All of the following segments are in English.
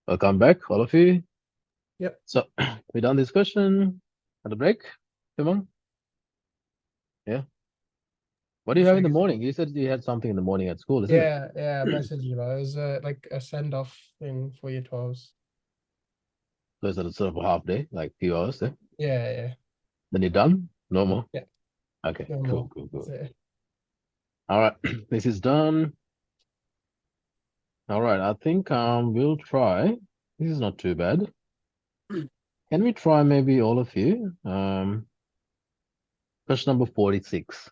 Welcome back, all of you. Yep. So we done this question at the break. Come on. Yeah. What do you have in the morning? You said you had something in the morning at school, isn't it? Yeah, I messaged you. It was like a send-off thing for year 12s. So it's a sort of a half day, like few hours there. Yeah. Then you're done? No more? Yeah. Okay, No cool, more. cool, That's cool. it. All right, this is done. All right, I think we'll try. This is not too bad. Can we try maybe all of you? Question number 46.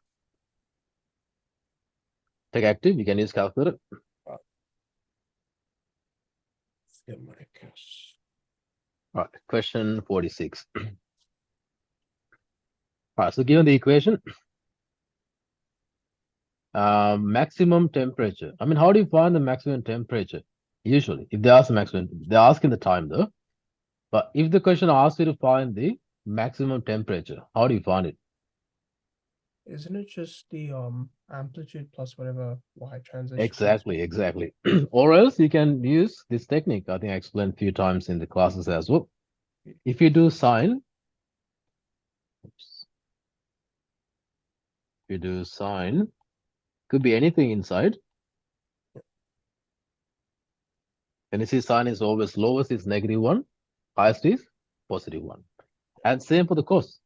Take active, you can use calculator. Let's get my cash. All right, question 46. All right, so given the equation, maximum temperature. I mean, how do you find the maximum temperature? Usually, if they ask the maximum, they're asking the time though. But if the question asks you to find the maximum temperature, how do you find it? Isn't it just the amplitude plus whatever y transition? Exactly. Or else you can use this technique. I think I explained a few times in the classes as well. If you do sine, could be anything inside. And you see sine is always lowest is -1, highest is +1. And same for the cos.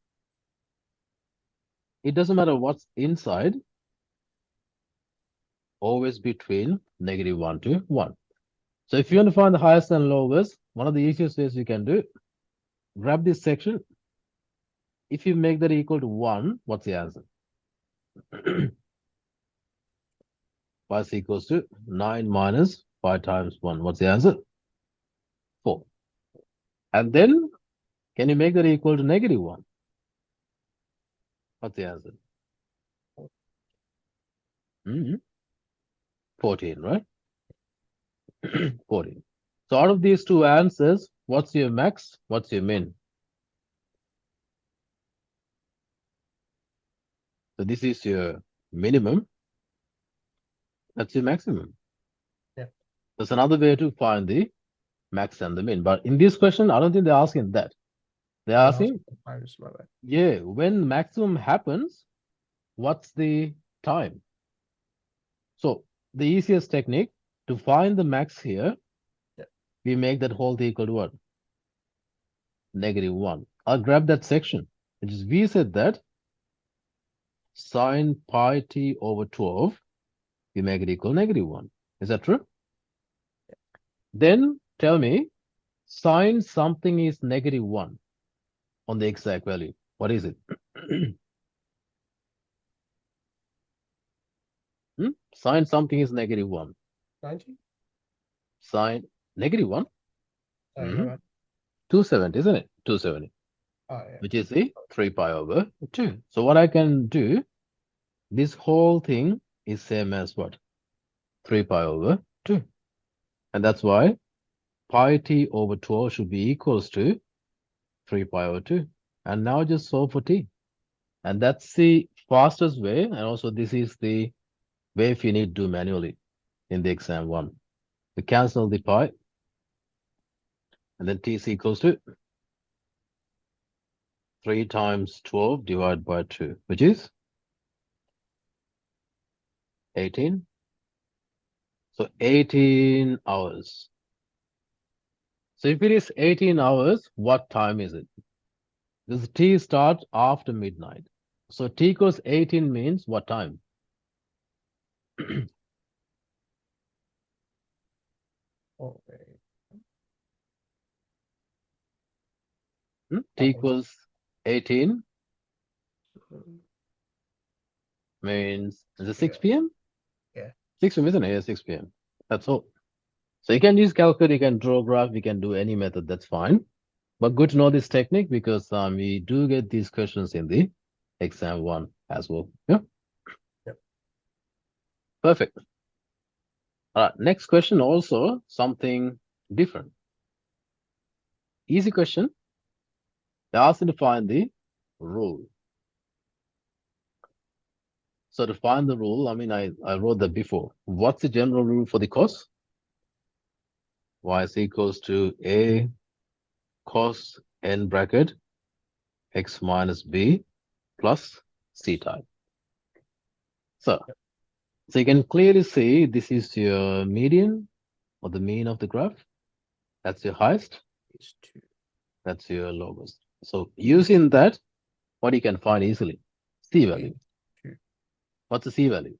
It doesn't matter what's inside, always between -1 to 1. So if you want to find the highest and lowest, one of the easiest ways you can do, grab this section. If you make that equal to 1, what's the answer? Y is equals to 9 minus 5 times 1. What's the answer? 4. And then, can you make that equal to -1? What's the answer? 14, right? 14. So out of these two answers, what's your max? What's your min? So this is your minimum. That's your maximum. Yeah. That's another way to find the max and the min. But in this question, I don't think they're asking that. They're asking, yeah, when maximum happens, what's the time? So the easiest technique to find the max here, we make that whole thing equal to what? -1. I'll grab that section, which is we said that sine pi t over 12, we make it equal -1. Is that true? Then tell me, sine something is -1 on the exact value. What is it? Sine something is -1. 90? Sine -1? Oh, my bad. 270, isn't it? 270. Oh, yeah. Which is the 3 pi over 2. So what I can do, this whole thing is same as what? 3 pi over 2. And that's why pi t over 12 should be equals to 3 pi over 2. And now just solve for t. And that's the fastest way. And also this is the way if you need to do manually in the exam 1. We cancel the pi. And then t is equals to 3 times 12 divided by 2, which is 18. So 18 hours. So if it is 18 hours, what time is it? Does t start after midnight? So t equals 18 means what time? Okay. T equals 18 Mhm. means, is it 6 p.m.? Yeah. 6 p.m., isn't it? Yeah, 6 p.m. That's all. So you can use calculator, you can draw a graph, you can do any method, that's fine. But good to know this technique because we do get these questions in the exam 1 as well. Yeah. Yep. Perfect. All right, next question also something different. Easy question. They asked you to find the rule. So to find the rule, I mean, I wrote that before. What's the general rule for the cos? y is equals to a cos n bracket x minus b plus c type. So you can clearly see this is your median or the mean of the graph. That's your highest. Is 2. That's your lowest. So using that, what you can find easily? C value. 2. What's the C value?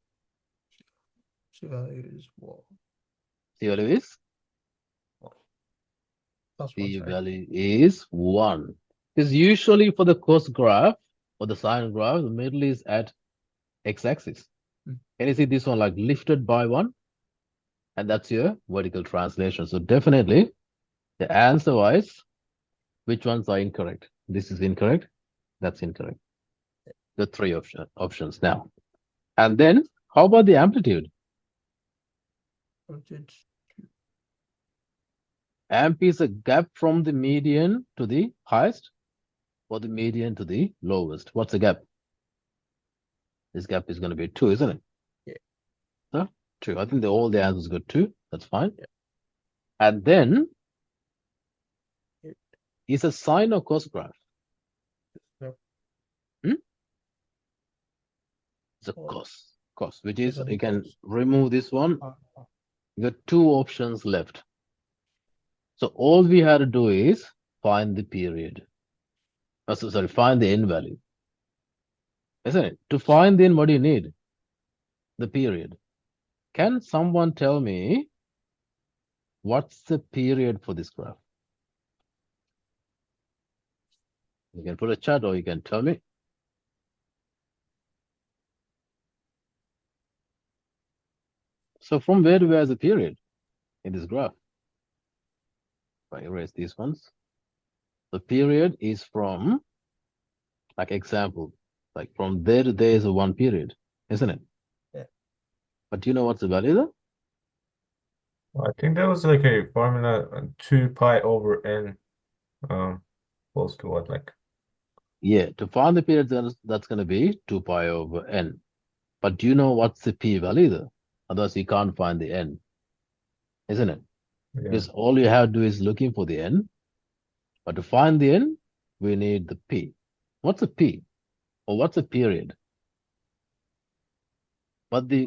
C value is what? C value is? Plus 1, C sorry. value is 1. Because usually for the cos graph or the sine graph, the middle is at x-axis. Can you see this one like lifted by 1? And that's your vertical translation. So definitely the answer wise, which ones are incorrect? This is incorrect. That's incorrect. The 3 options now. And then how about the amplitude? Amplitude. Amp is a gap from the median to the highest or the median to the lowest. What's the gap? This gap is going to be 2, isn't it? Yeah. So 2. I think all the answers got 2. That's fine. Yeah. And then Yeah. is a sine or cos graph? No. It's a What? cos, which is It's you can cos. remove this one. Ah. You got 2 options left. So all we had to do is find the period. Sorry, find the n value. Isn't it? To find the n, what do you need? The period. Can someone tell me what's the period for this graph? You can put a chat or you can tell me. So from where to where is the period in this graph? If I erase these ones. The period is from, like example, like from there to there is a 1 period, isn't it? Yeah. But do you know what's the value though? I think that was like a formula 2 pi over n close to what, like? Yeah, to find the period, that's going to be 2 pi over n. But do you know what's the p value though? Otherwise you can't find the n, isn't it? Yeah. Because all you have to do is looking for the n. But to find the n, we need the p. What's a p? Or what's a period? But the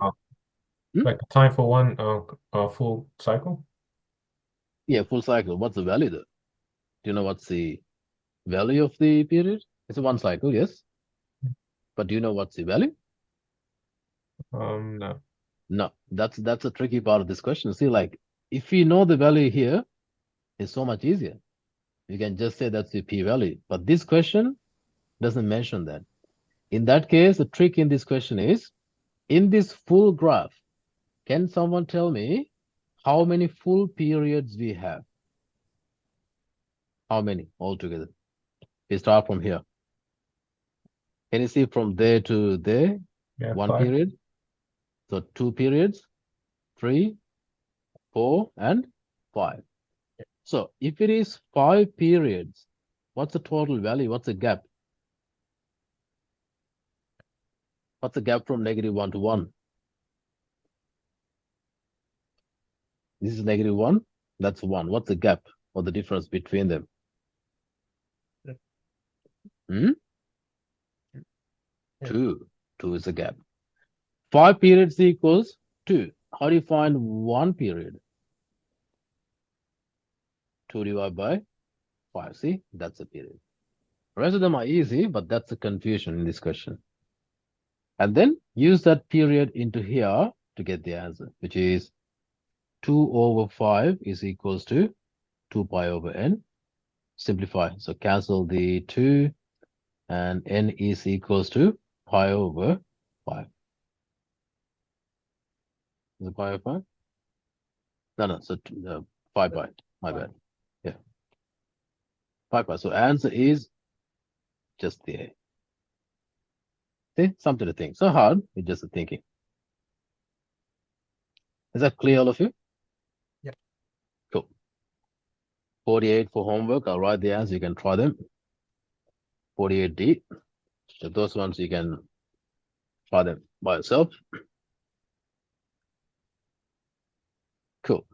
Like time for one full cycle? yeah, full cycle. What's the value though? Do you know what's the value of the period? It's a 1 cycle, yes. But do you know what's the value? No. No, that's a tricky part of this question. See, like if you know the value here, it's so much easier. You can just say that's the p value. But this question doesn't mention that. In that case, the trick in this question is, in this full graph, can someone tell me how many full periods we have? How many altogether? We start from here. Can you see from there to there? Yeah, 1 5. period. So 2 periods, 3, 4, and 5. So if it is 5 periods, what's the total value? What's the gap? What's the gap from -1 to 1? This is -1. That's 1. What's the gap or the difference between them? Yeah. 2. 2 is the gap. 5 periods equals 2. How do you find 1 period? 2 divided by 5. See, that's a period. The rest of them are easy, but that's the confusion in this question. And then use that period into here to get the answer, which is 2 over 5 is equals to 2 pi over n. Simplify. So cancel the 2 and n is equals to pi over 5. Is it pi over 5? No, so 5 pi. My bad. Yeah. 5 pi. So answer is just the A. See, something to think. So hard, it's just a thinking. Is that clear, all of you? Yeah. Cool. 48 for homework. I'll write the answer. You can try them. 48D. So those ones you can try them by yourself. Cool.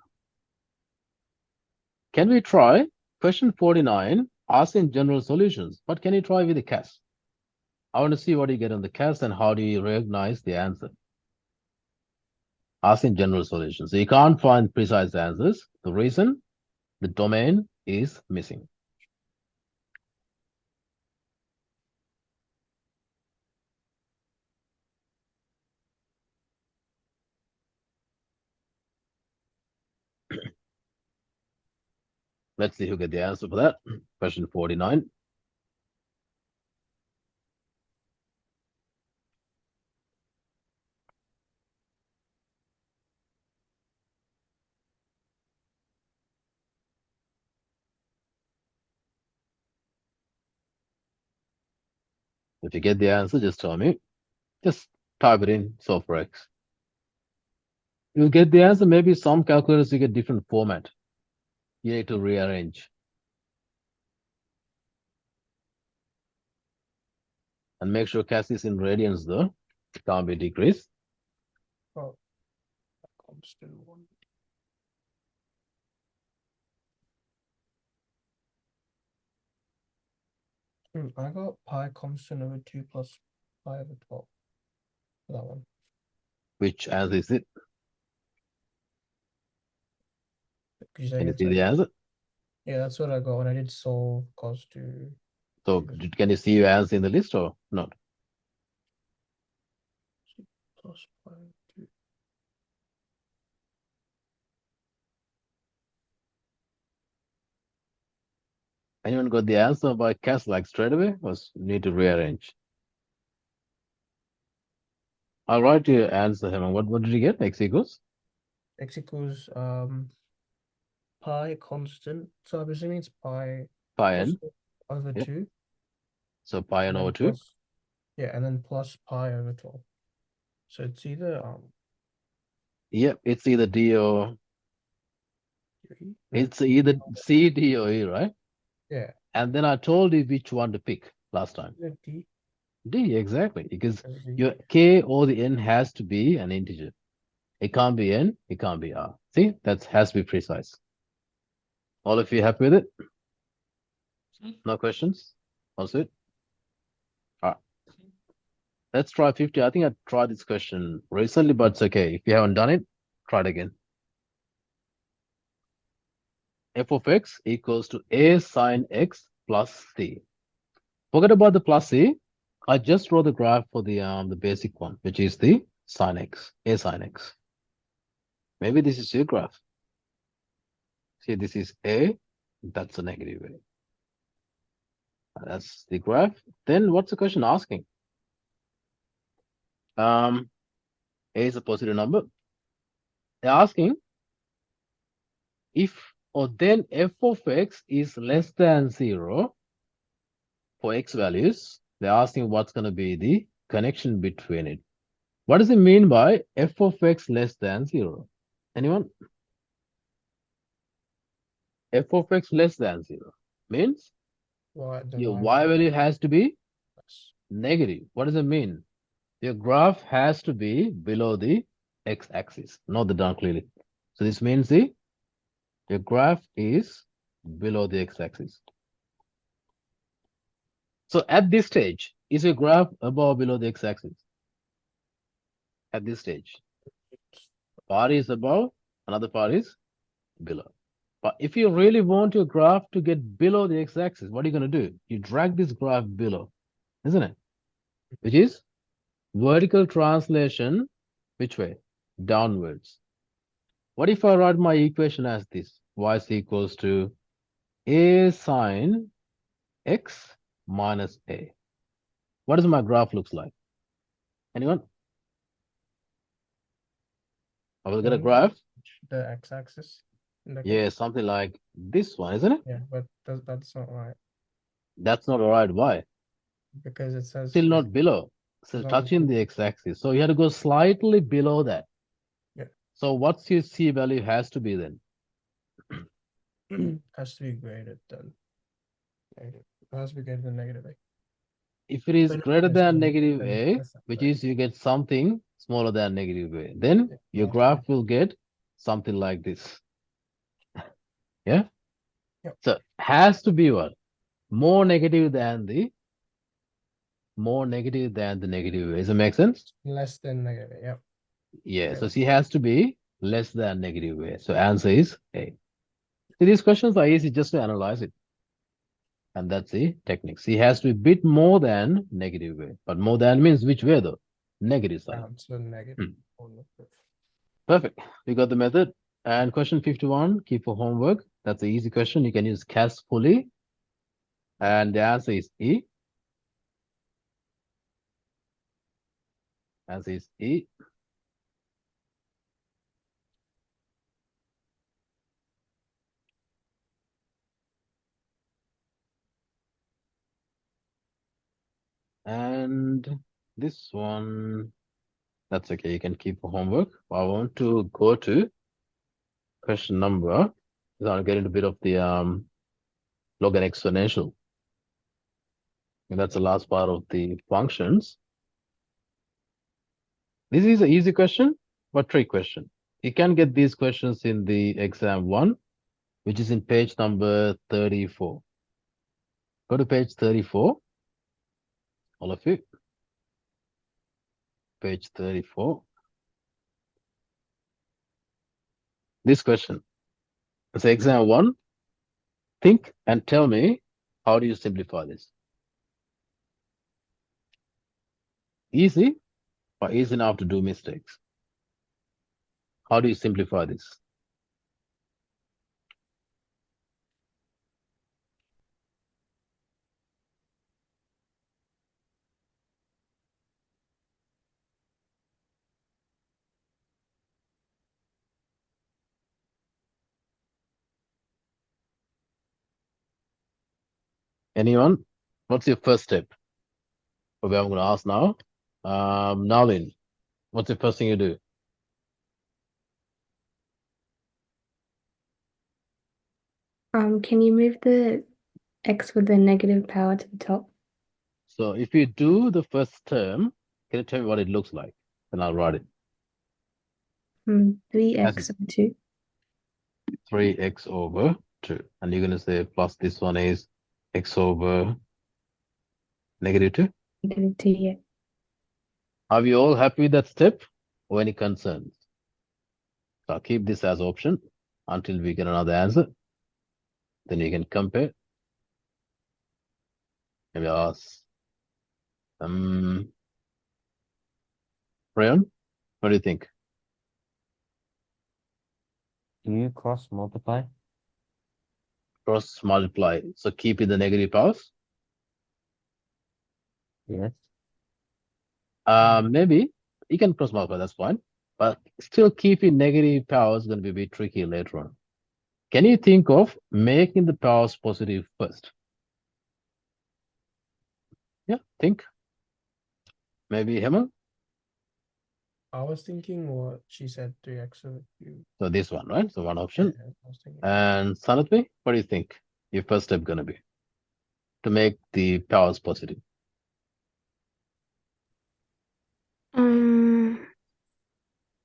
Can we try question 49, asking general solutions, but can you try with the CAS? I want to see what you get on the CAS and how do you recognize the answer. Asking general solutions. So you can't find precise answers. The reason, the domain is missing. Let's see who get the answer for that. Question 49. If you get the answer, just tell me. Just type it in, solve for X. You'll get the answer. Maybe some calculators you get different format. You need to rearrange. And make sure CAS is in radians though. It can't be decreased. Oh, constant one. I got pi constant over 2 plus pi over 12. For that one. Which answer is it? Could you say Can you again, see sorry? the answer? Yeah, that's what I got when I did solve cos 2. So can you see your answer in the list or not? Plus pi 2. Anyone got the answer by CAS like straight away? Or need to rearrange? I'll write your answer, Hemant. What did you get? X equals? X equals pi constant. So I'm assuming it's pi Pi n. over Yep. 2. So pi n and then over 2. plus- yeah, and then plus pi over 12. So it's either Yep, it's either D or 3. it's either C, D, or E, right? Yeah. And then I told you which one to pick last time. D. D, exactly. Because as the- your K or the N has to be an integer. It can't be N, it can't be R. See, that has to be precise. All of you happy with it? No questions? All set? All right. Let's try 50. I think I tried this question recently, but it's okay. If you haven't done it, try it again. F of x equals to a sine x plus c. Forget about the plus c. I just draw the graph for the basic one, which is the sine x, a sine x. Maybe this is your graph. See, this is a, that's a negative a. That's the graph. Then what's the question asking? A is a positive number. They're asking if or then f of x is less than 0 for x values. They're asking what's going to be the connection between it. What does it mean by f of x less than 0? Anyone? F of x less than 0 means your y value has to be negative. What does it mean? Your graph has to be below the x-axis. Note that down clearly. So this means your graph is below the x-axis. So at this stage, is your graph above or below the x-axis? At this stage, part is above, another part is below. But if you really want your graph to get below the x-axis, what are you going to do? You drag this graph below, isn't it? Which is vertical translation, which way? Downwards. What if I write my equation as this? Y is equals to a sine x minus a. What does my graph looks like? Anyone? I will get a graph. The x-axis. Yeah, something like this one, isn't it? Yeah, but that's not right. That's not all right. Why? Because it says Still not below. Still it's not touching the x-axis. So you have to go slightly below that. Yeah. So what's your C value has to be then? has to be greater than negative. It has to be greater than negative a. If it is But greater less than than- negative than a, less than which that. is you get something smaller than negative a, then Yeah, your that's graph will get something like this. Yeah? Yep. So has to be what? More negative than the negative way. Does it make sense? Less than negative. Yep. Yeah. Okay. So C has to be less than negative way. So answer is A. See, these questions are easy just to analyze it. And that's the technique. C has to be a bit more than negative way. But more than means which way though? Negative side. So negative. Perfect. We got the method. And question 51, keep for homework. That's an easy question. You can use CAS fully. And the answer is E. Answer is E. And this one, that's okay. You can keep for homework. I want to go to question number. I'll get into a bit of the log and exponential. And that's the last part of the functions. This is an easy question, but trick question. You can get these questions in the exam 1, which is in page number 34. Go to page 34, all of you. Page 34. This question. It's exam 1. Think and tell me, how do you simplify this? Easy, but easy enough to do mistakes. How do you simplify this? Anyone? What's your first step? Okay, I'm going to ask now. Nalin, what's the first thing you do? Can you move the x with the negative power to the top? So if you do the first term, can you tell me what it looks like? And I'll write it. 3x over 2. 3x over 2. And you're going to say plus this one is x over negative 2. Negative 2, yeah. Are we all happy with that step or any concerns? So I'll keep this as option until we get another answer. Then you can compare. Maybe ask. Rayon, what do you think? Do you cross multiply? Cross multiply. So keep in the negative powers. Yes. Maybe you can cross multiply, that's fine. But still keeping negative powers is going to be a bit tricky later on. Can you think of making the powers positive first? Yeah, think. Maybe Hemel? I was thinking what she said 3x over 2. So this one, right? So one option. Yeah, I was thinking. And Sanatvi, what do you think your first step going to be to make the powers positive?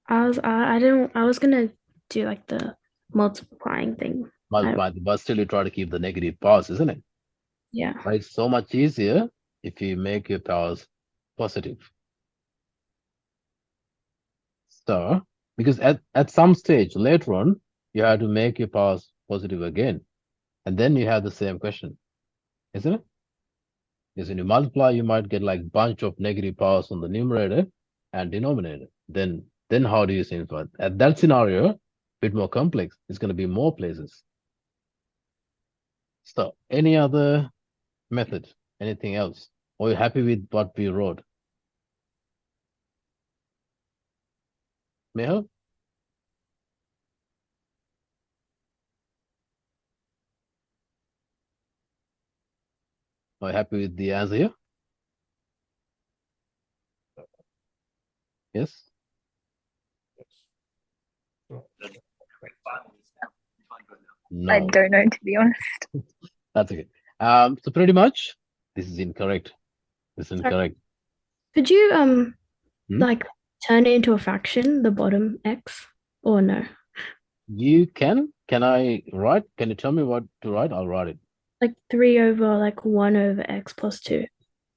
I was gonna do like the multiplying thing. Multiply, but still you try to keep the negative powers, isn't it? Yeah. But it's so much easier if you make your powers positive. So, because at some stage later on, you have to make your powers positive again. And then you have the same question, isn't it? Because when you multiply, you might get like bunch of negative powers on the numerator and denominator. Then how do you simplify? At that scenario, a bit more complex. It's going to be more places. So, any other method? Anything else? Or are you happy with what we wrote? Mehul? Are you happy with the answer here? Yes? No. I don't know, to be honest. That's okay. So pretty much, this is incorrect. This is Sorry. incorrect. Could you Hmm? like turn it into a fraction, the bottom x, or no? You can I write? Can you tell me what to write? I'll write it. Like 3 over like 1 over x plus 2.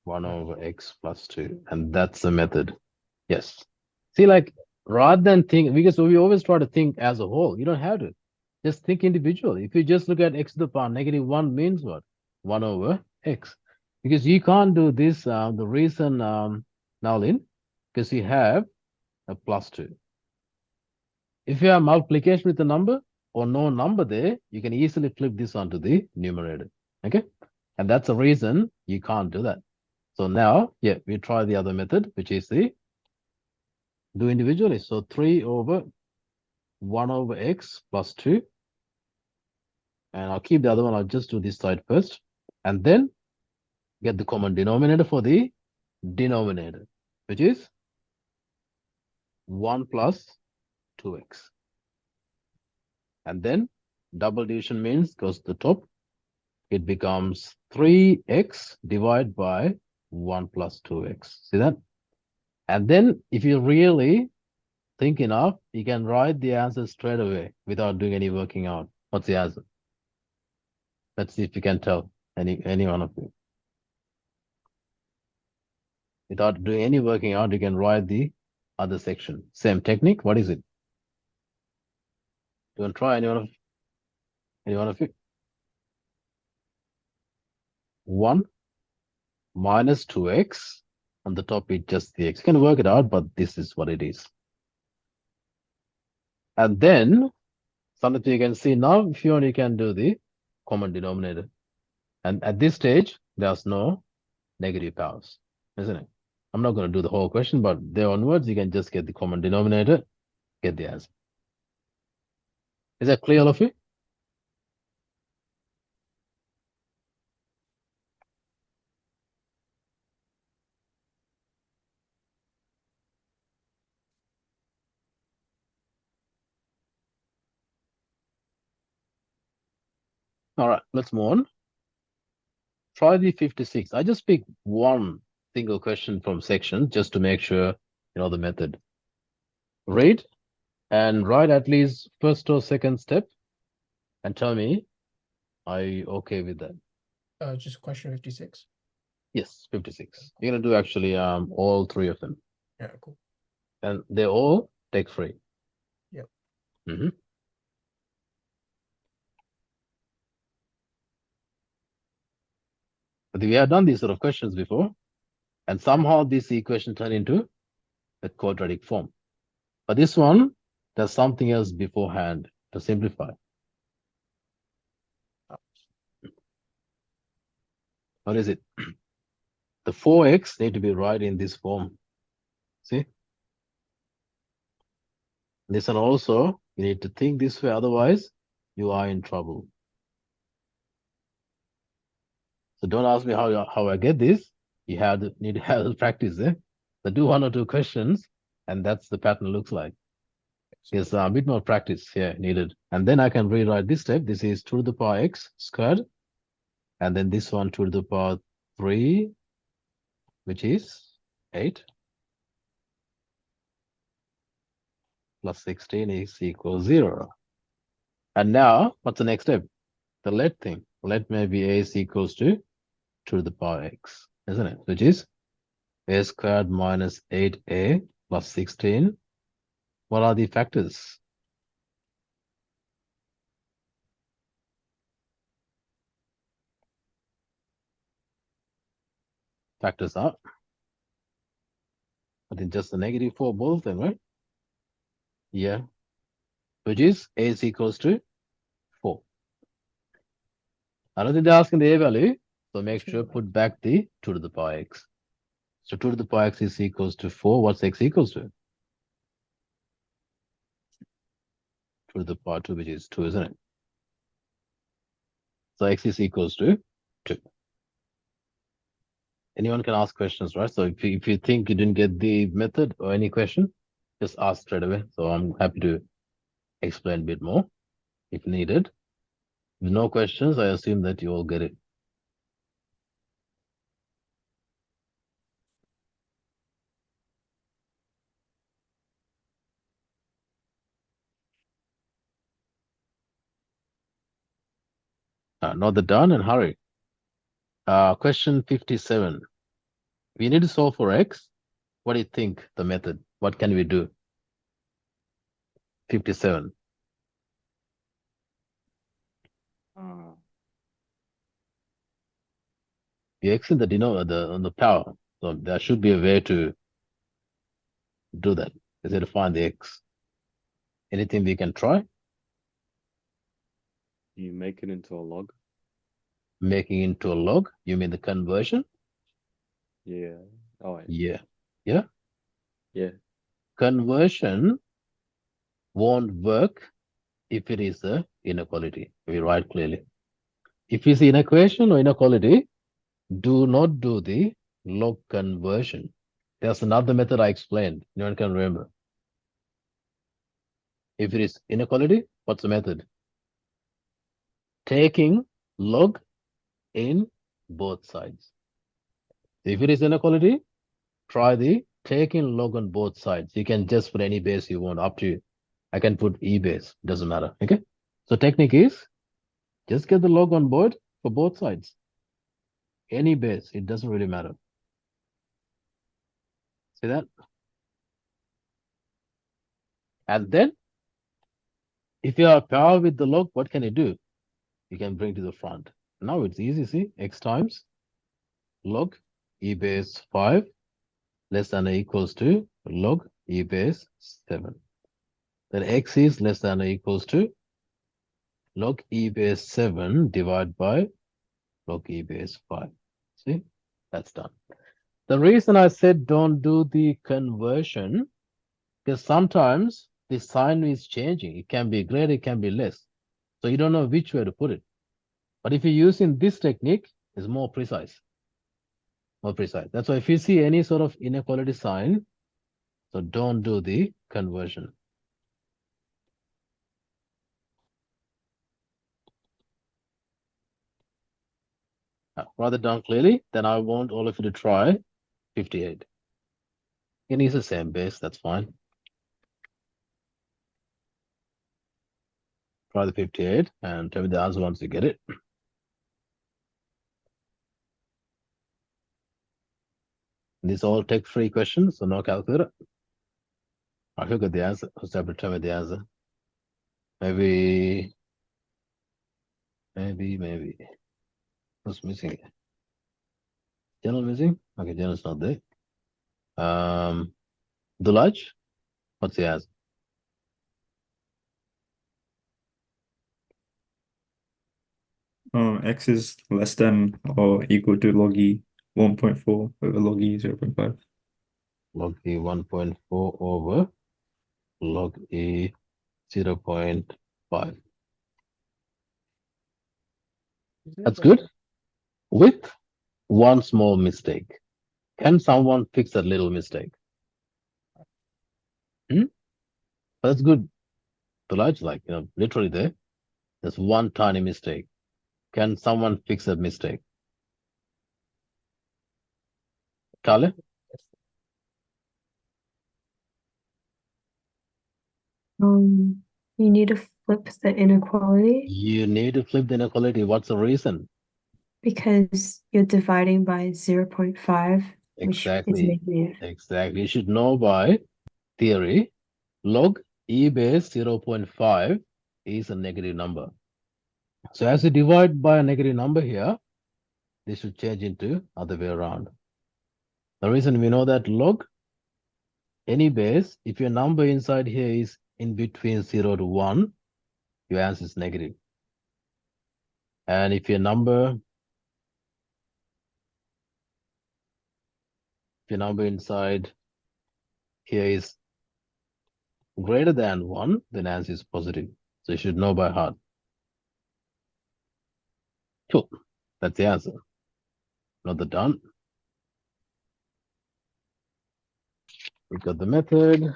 1 over x plus 2. And that's the method. Yes. See, like, rather than think, because we always try to think as a whole. You don't have to. Just think individually. If you just look at x to the power -1 means what? 1 over x. Because you can't do this, the reason, Nalin, because you have a plus 2. If you have multiplication with a number or no number there, you can easily flip this onto the numerator. Okay? And that's the reason you can't do that. So now, yeah, we try the other method, which is the do individually. So 3 over 1 over x plus 2. And I'll keep the other one. I'll just do this side first. And then get the common denominator for the denominator, which is 1 plus 2x. And then double division means goes to the top. It becomes 3x divided by 1 plus 2x. See that? And then if you really think enough, you can write the answer straight away without doing any working out. What's the answer? Let's see if you can tell any one of you. Without doing any working out, you can write the other section. Same technique. What is it? Do you want to try any one of you? 1 minus 2x. On the top, it's just the x. You can work it out, but this is what it is. And then something you can see now, if you want, you can do the common denominator. And at this stage, there's no negative powers, isn't it? I'm not going to do the whole question, but there onwards, you can just get the common denominator, get the answer. Is that clear, all of you? All right, let's move on. Try the 56. I just pick one single question from section just to make sure you know the method. Read and write at least first or second step and tell me, are you okay with that? Just question 56. Yes, 56. You're gonna do actually all three of them. Yeah, cool. And they're all take free. Yep. Mm-hmm. But we have done these sort of questions before, and somehow this equation turned into a quadratic form. But this one, there's something else beforehand to simplify. What is it? The 4x need to be right in this form. See? This one also, you need to think this way, otherwise you are in trouble. So don't ask me how I get this. You need to have the practice there. So do 1 or 2 questions, and that's the pattern looks like. There's a bit more practice here needed. And then I can rewrite this step. This is 2 to the power x squared. And then this one 2 to the power 3, which is 8. Plus 16 is equal 0. And now, what's the next step? The let thing. Let maybe a is equals to 2 to the power x, isn't it? Which is a squared minus 8a plus 16. What are the factors? Factors are, I think just the negative for both of them, right? Yeah. Which is a is equals to 4. I don't think they're asking the a value, so make sure put back the 2 to the power x. So 2 to the power x is equals to 4. What's x equals to? 2 to the power 2, which is 2, isn't it? So x is equals to 2. Anyone can ask questions, right? So if you think you didn't get the method or any question, just ask straight away. So I'm happy to explain a bit more if needed. With no questions, I assume that you all get it. Not the done and hurry. Question 57. We need to solve for x. What do you think the method? What can we do? 57. The x in the denominator on the power. So there should be a way to do that. Is it to find the x? Anything we can try? You make it into a log. Making into a log? You mean the conversion? Yeah. Oh, wait. Yeah. Yeah. Yeah. Conversion won't work if it is a inequality. We write clearly. If it's an equation or inequality, do not do the log conversion. There's another method I explained. No one can remember. If it is inequality, what's the method? Taking log in both sides. If it is inequality, try the taking log on both sides. You can just put any base you want, up to you. I can put e base, doesn't matter. Okay. So technique is just get the log on board for both sides. Any base, it doesn't really matter. See that? And then if you are power with the log, what can you do? You can bring to the front. Now it's easy, see? X times log e base 5 less than or equals to log e base 7. Then x is less than or equals to log e base 7 divided by log e base 5. See? That's done. The reason I said don't do the conversion, because sometimes the sign is changing. It can be greater, it can be less. So you don't know which way to put it. But if you're using this technique, it's more precise. More precise. That's why if you see any sort of inequality sign, so don't do the conversion. Rather done clearly, then I want all of you to try 58. You can use the same base, that's fine. Try the 58 and tell me the answer once you get it. These all text-free questions, so no calculator. I will get the answer. Who's able to tell me the answer? Maybe. What's missing? General missing? Okay, general's not there. Dulaj, what's the answer? X is less than or equal to log e 1.4 over log e 0.5. Log e 1.4 over log e 0.5. That's good. With one small mistake. Can someone fix that little mistake? That's good. Dulaj, like, literally there. There's one tiny mistake. Can someone fix that mistake? Kale? You need to flip the inequality You need to flip the inequality. What's the reason? because you're dividing by 0.5, which is Exactly. negative. Exactly. You should know by theory, log e base 0.5 is a negative number. So as you divide by a negative number here, this should change into other way around. The reason we know that log any base, if your number inside here is in between 0 to 1, your answer is negative. And if your number inside here is greater than 1, then answer is positive. So you should know by heart. Cool. That's the answer. Not the done. We got the method.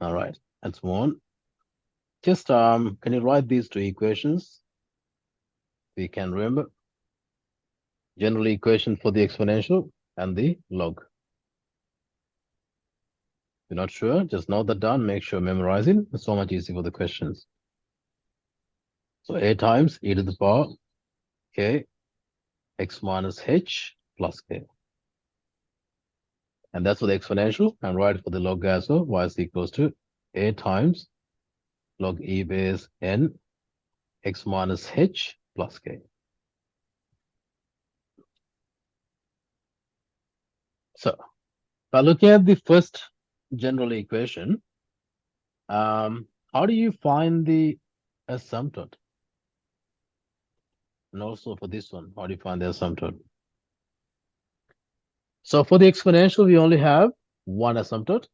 All right, let's move on. Just can you write these two equations? We can remember. General equation for the exponential and the log. If you're not sure, just note that down, make sure memorizing. It's so much easier for the questions. So a times e to the power k x minus h plus k. And that's for the exponential, and write for the log as well. Y is equals to a times log e base n x minus h plus k. So by looking at the first general equation, how do you find the asymptote? And also for this one, how do you find the asymptote? So for the exponential, we only have one asymptote,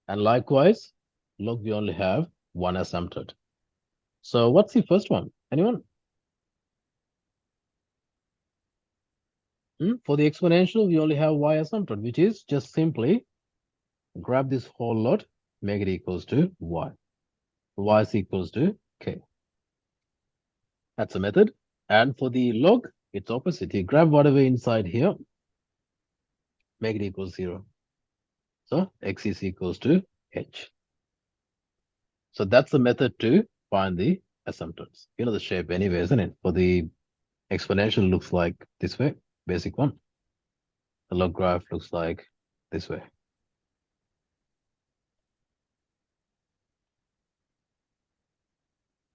and likewise, log we only have one asymptote. So what's the first one? Anyone? For the exponential, we only have y asymptote, which is just simply grab this whole lot, make it equals to y. Y is equals to k. That's a method. And for the log, it's opposite. You grab whatever inside here, make it equal 0. So x is equals to h. So that's the method to find the asymptotes. You know the shape anyway, isn't it? For the exponential looks like this way, basic one. The log graph looks like this way.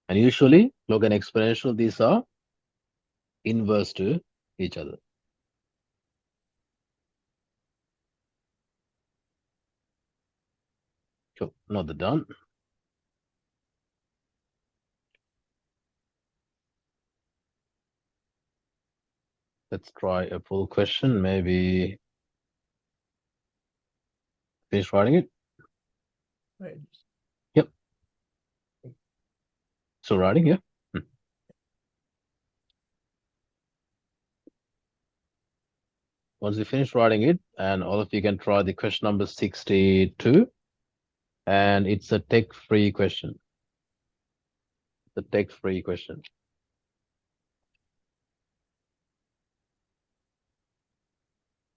And usually log and exponential, these are inverse to each other. Cool, note that down. Let's try a full question, maybe finish writing it. Right. Yep. So writing, yeah. Once you finish writing it, and all of you can try the question number 62, and it's a tech-free question. The tech-free question.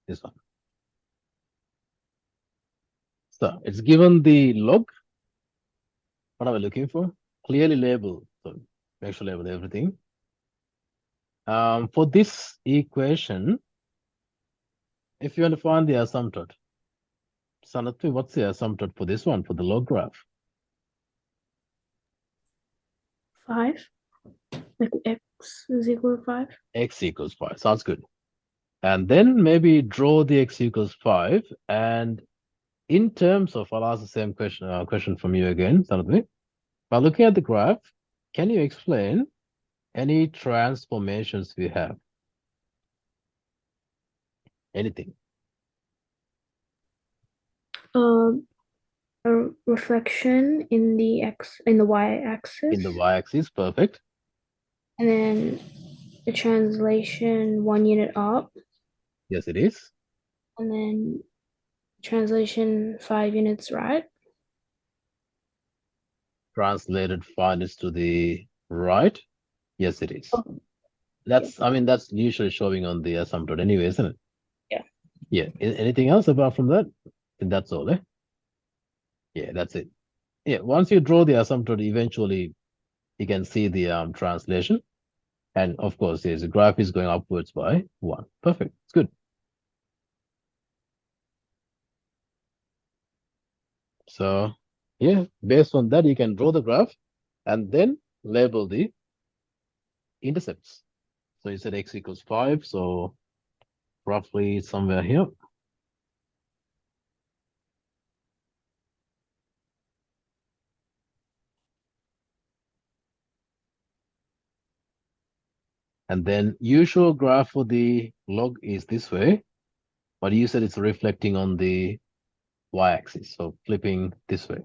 This one. So it's given the log. What are we looking for? Clearly label. So make sure label everything. For this equation, if you want to find the asymptote, Sanatvi, what's the asymptote for this one, for the log graph? 5. Like x is equal to 5. X equals 5. Sounds good. And then maybe draw the x equals 5. And in terms of, I'll ask the same question from you again, Sanatvi. By looking at the graph, can you explain any transformations we have? Anything? A reflection in the y-axis. In the y-axis, perfect. And then the translation 1 unit up. Yes, it is. And then translation 5 units right. Translated 5 is to the right. Yes, it is. Oh. That's, I mean, that's usually showing on the asymptote anyway, isn't it? Yeah. Yeah. Anything else apart from that? And that's all, eh? Yeah, that's it. Yeah, once you draw the asymptote, eventually you can see the translation. And of course, yes, the graph is going upwards by 1. Perfect. It's good. So, yeah, based on that, you can draw the graph and then label the intercepts. So you said x equals 5, so roughly somewhere here. And then usual graph for the log is this way, but you said it's reflecting on the y-axis, so flipping this way.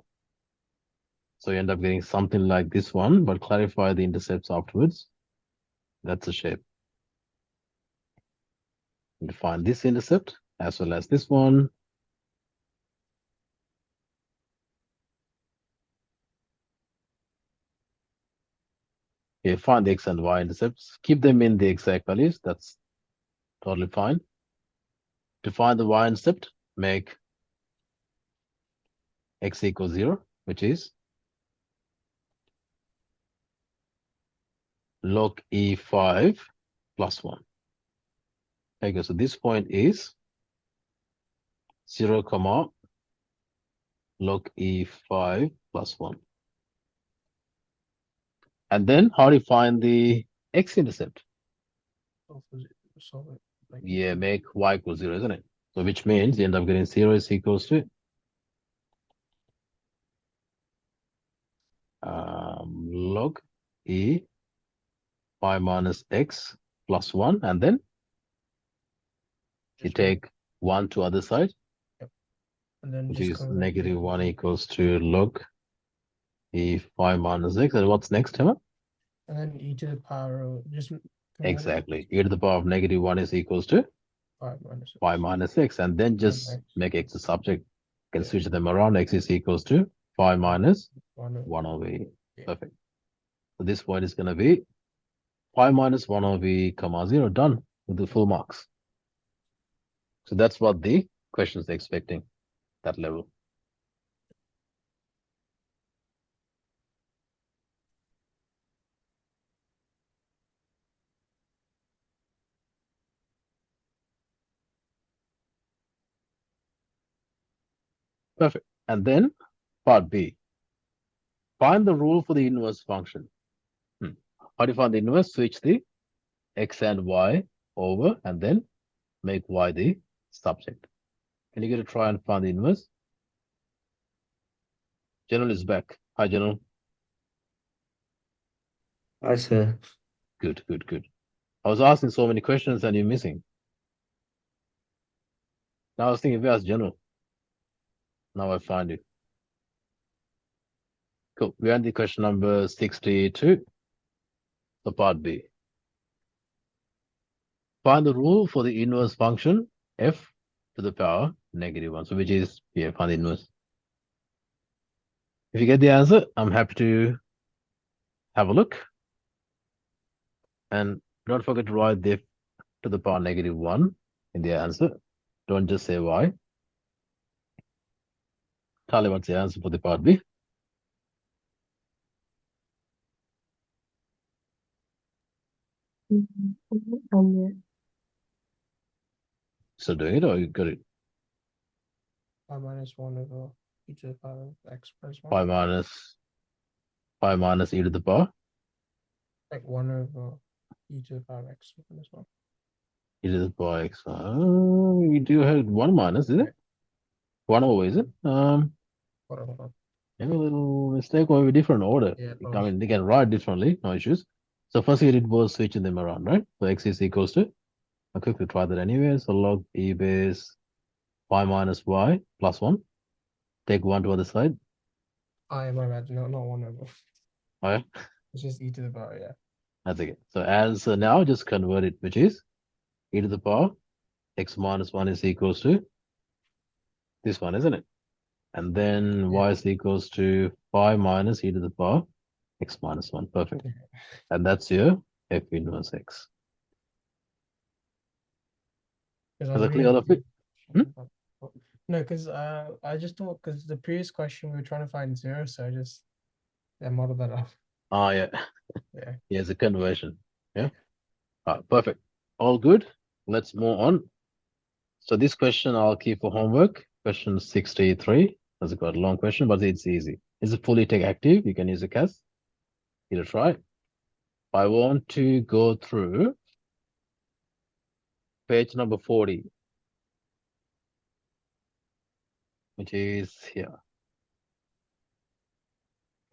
So you end up getting something like this one, but clarify the intercepts afterwards. That's the shape. And define this intercept as well as this one. Okay, find the x and y intercepts. Keep them in the exact values. That's totally fine. To find the y-intercept, make x equals 0, which is log E5 plus 1. Okay, so this point is 0, comma log E5 plus 1. And then how do you find the x-intercept? Solve it. Like, Yeah, make y equals 0, isn't it? So which means you end up getting 0 is equals to log E 5 minus x plus 1, and then you just make- take 1 to other side, and then which just is convert negative it. 1 equals to log E 5 minus x. And what's next, Emma? And then e to the power of just convert it Exactly. E to the power of negative 1 is equals to 5 minus 5 minus x, and then just x. make x a subject. You can Yeah. switch them around. X is equals to 5 minus 1 1 over e. Yeah. Perfect. So this point is going to be 5 minus 1 over e, comma 0, done with the full marks. So that's what the question is expecting, that level. Perfect. And then part B. Find the rule for the inverse function. How do you find the inverse? Switch the x and y over and then make y the subject. Can you get a try and find the inverse? General is back. Hi, General. Hi, sir. Good, good, good. I was asking so many questions and you're missing. Now I was thinking, where's General? Now I find you. Cool. We're on the question number 62. So part B. Find the rule for the inverse function f to the power negative 1. So which is, yeah, find the inverse. If you get the answer, I'm happy to have a look. And don't forget to write the f to the power negative 1 in the answer. Don't just say y. Tell me what's the answer for the part B. So doing it or you got it? 5 minus 1 over e to the power of x plus 1. 5 minus e to the power Like 1 over e to the power of x minus 1. e to the power x. You do have 1 minus, is it? 1 over, is it? Whatever. Maybe a little mistake or maybe different order. Yeah, I mean, they can write differently, no issues. So first we did was switching them around, right? So x is equals to, I'll quickly try that anyway. So log e base 5 minus y plus 1. Take 1 to other side. my bad. No, not 1 over. Oh, yeah, It's just e to the power, yeah. that's okay. So answer now, just convert it, which is e to the power x minus 1 is equals to this one, isn't it? And then Yeah. y is equals to 5 minus e to the power x minus 1. Perfect. And that's your f inverse x. Is that clear, all of it? No, because I just thought, because the previous question we were trying to find 0, so I just modeled that up. Ah, yeah. Yeah. Yeah, it's a conversion. Yeah. Perfect. All good. Let's move on. So this question I'll keep for homework. Question 63. That's quite a long question, but it's easy. Is it fully take active? You can use a CAS. Give it a try. I want to go through page number 40, which is here.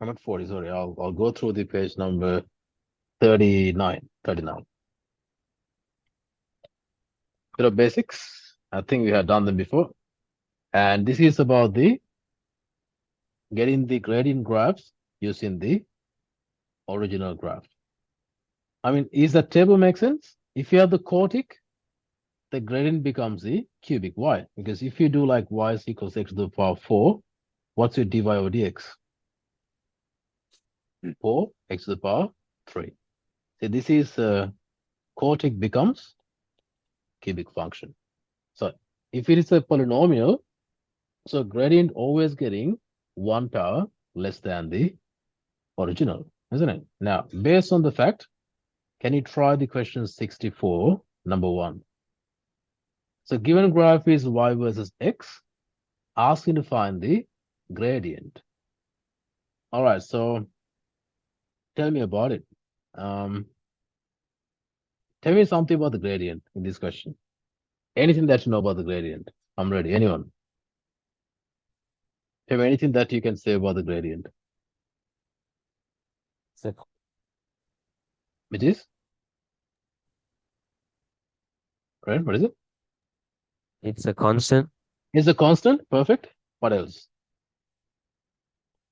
I'm not 40, sorry. I'll go through the page number 39. Bit of basics. I think we have done them before. And this is about the getting the gradient graphs using the original graph. I mean, is that table make sense? If you have the quartic, the gradient becomes the cubic y. Because if you do like y is equals x to the power 4, what's your dy over dx? 4 x to the power 3. So this is quartic becomes cubic function. So if it is a polynomial, so gradient always getting 1 power less than the original, isn't it? Now, based on the fact, can you try the question 64, number 1? So given graph is y versus x, asking to find the gradient. All right, so tell me about it. Tell me something about the gradient in this question. Anything that you know about the gradient. I'm ready. Anyone? Have anything that you can say about the gradient? It's a, Which is? Right, what is it? it's a constant. Is a constant. Perfect. What else?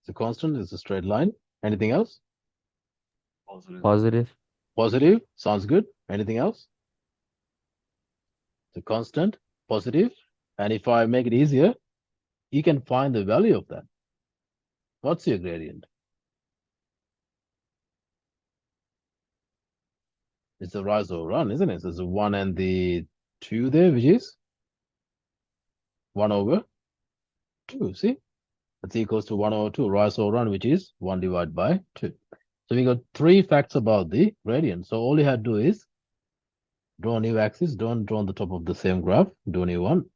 It's a constant. It's a straight line. Anything else? Positive. Positive. Positive. Sounds good. Anything else? It's a constant. Positive. And if I make it easier, you can find the value of that. What's your gradient? It's the rise or run, isn't it? So it's the 1 and the 2 there, which is 1 over 2. See? That's equals to 1 over 2. Rise or run, which is 1 divided by 2. So we got 3 facts about the gradient. So all you have to do is draw a new axis. Don't draw on the top of the same graph. Do a new one.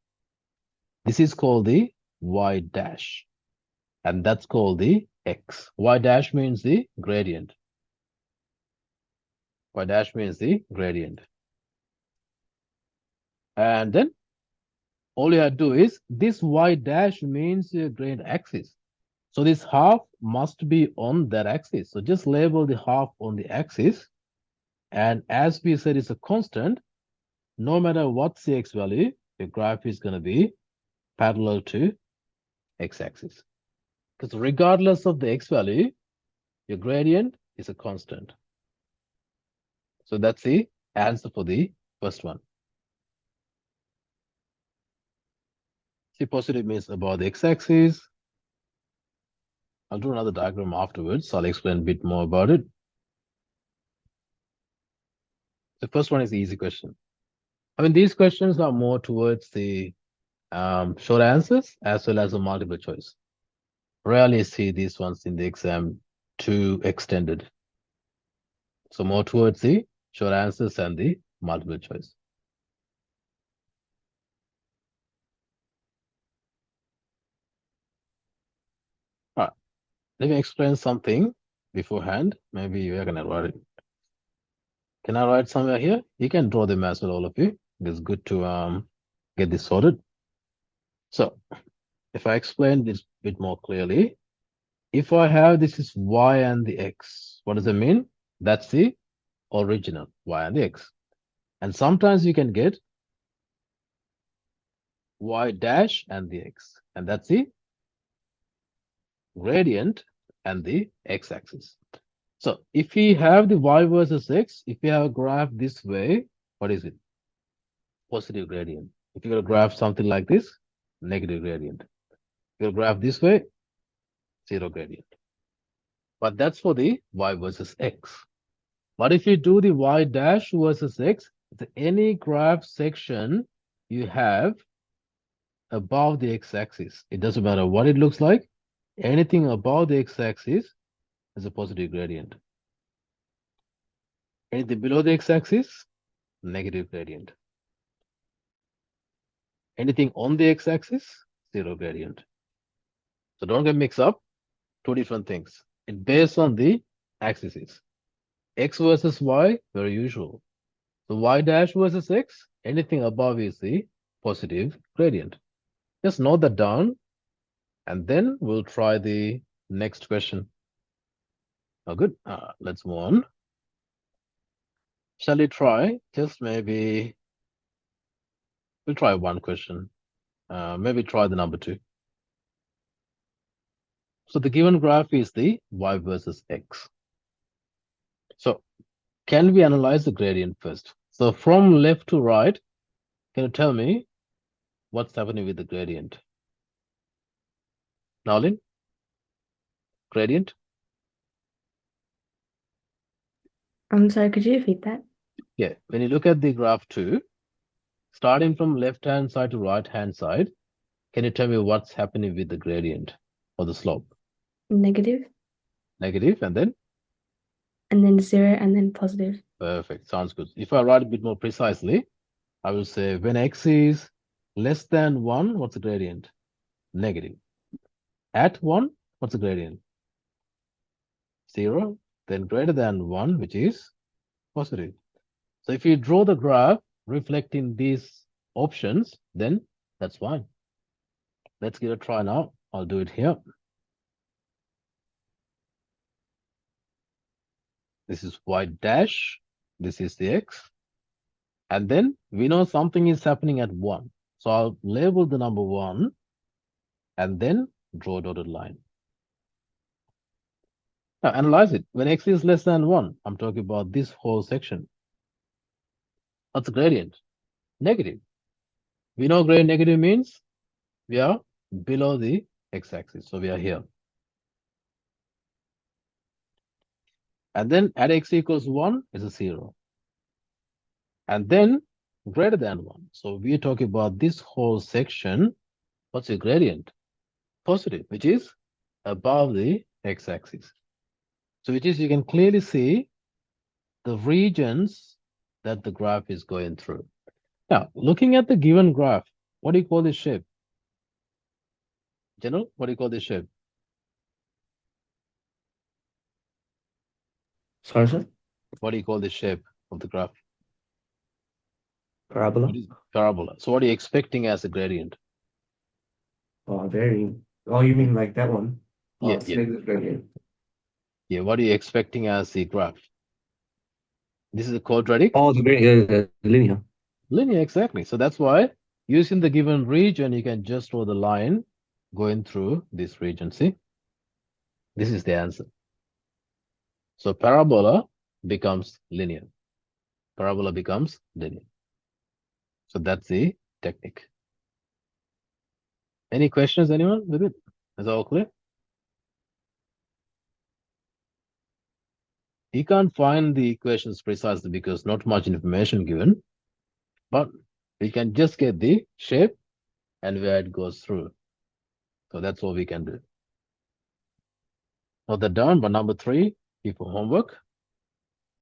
This is called the y dash. And that's called the x. Y dash means the gradient. Y dash means the gradient. And then all you have to do is this y dash means your gradient axis. So this half must be on that axis. So just label the half on the axis. And as we said, it's a constant. No matter what's the x value, your graph is going to be parallel to x-axis. Because regardless of the x value, your gradient is a constant. So that's the answer for the first one. See, positive means above the x-axis. I'll do another diagram afterwards. So I'll explain a bit more about it. The first one is the easy question. I mean, these questions are more towards the short answers as well as a multiple choice. Rarely see these ones in the exam too extended. So more towards the short answers and the multiple choice. All right, let me explain something beforehand. Maybe you're gonna write it. Can I write somewhere here? You can draw them as well, all of you. It's good to get this sorted. So if I explain this a bit more clearly, if I have this is y and the x, what does it mean? That's the original y and the x. And sometimes you can get y dash and the x, and that's the gradient and the x-axis. So if we have the y versus x, if we have a graph this way, what is it? Positive gradient. If you got a graph something like this, negative gradient. If you graph this way, 0 gradient. But that's for the y versus x. But if you do the y dash versus x, any graph section you have above the x-axis, it doesn't matter what it looks like, anything above the x-axis is a positive gradient. Anything below the x-axis, negative gradient. Anything on the x-axis, 0 gradient. So don't get mixed up, 2 different things. It's based on the axes. X versus y, very usual. So y dash versus x, anything above is the positive gradient. Just note that down, and then we'll try the next question. Oh, good. Let's move on. Shall we try? Just maybe we'll try one question. Maybe try the number 2. So the given graph is the y versus x. So can we analyze the gradient first? So from left to right, can you tell me what's happening with the gradient? Nalin? Gradient? I'm sorry, could you repeat that? Yeah, when you look at the graph 2, starting from left-hand side to right-hand side, can you tell me what's happening with the gradient or the slope? Negative, Negative, and then? and then 0, and then positive. Perfect, sounds good. If I write a bit more precisely, I will say when x is less than 1, what's the gradient? Negative. At 1, what's the gradient? 0. Then greater than 1, which is positive. So if you draw the graph reflecting these options, then that's fine. Let's give it a try now. I'll do it here. This is y dash. This is the x. And then we know something is happening at 1. So I'll label the number 1 and then draw a dotted line. Now analyze it. When x is less than 1, I'm talking about this whole section. What's the gradient? Negative. We know gradient negative means we are below the x-axis. So we are here. And then at x equals 1 is a 0. And then greater than 1. So we're talking about this whole section. What's the gradient? Positive, which is above the x-axis. So which is you can clearly see the regions that the graph is going through. Now, looking at the given graph, what do you call this shape? General, what do you call this shape? Sorry, sir. What do you call this shape of the graph? Parabola. What is parabola? So what are you expecting as a gradient? Oh, varying. Oh, you mean like that one? Yeah, it's yeah. negative gradient. Yeah, what are you expecting as the graph? This is a quadratic. Oh, the gradient, linear. Linear, exactly. So that's why using the given region, you can just draw the line going through this region. See, this is the answer. So parabola becomes linear. Parabola becomes linear. So that's the technique. Any questions, anyone with it? Is that all clear? You can't find the equations precisely because not much information given, but we can just get the shape and where it goes through. So that's all we can do. Note that down, but number 3, keep for homework.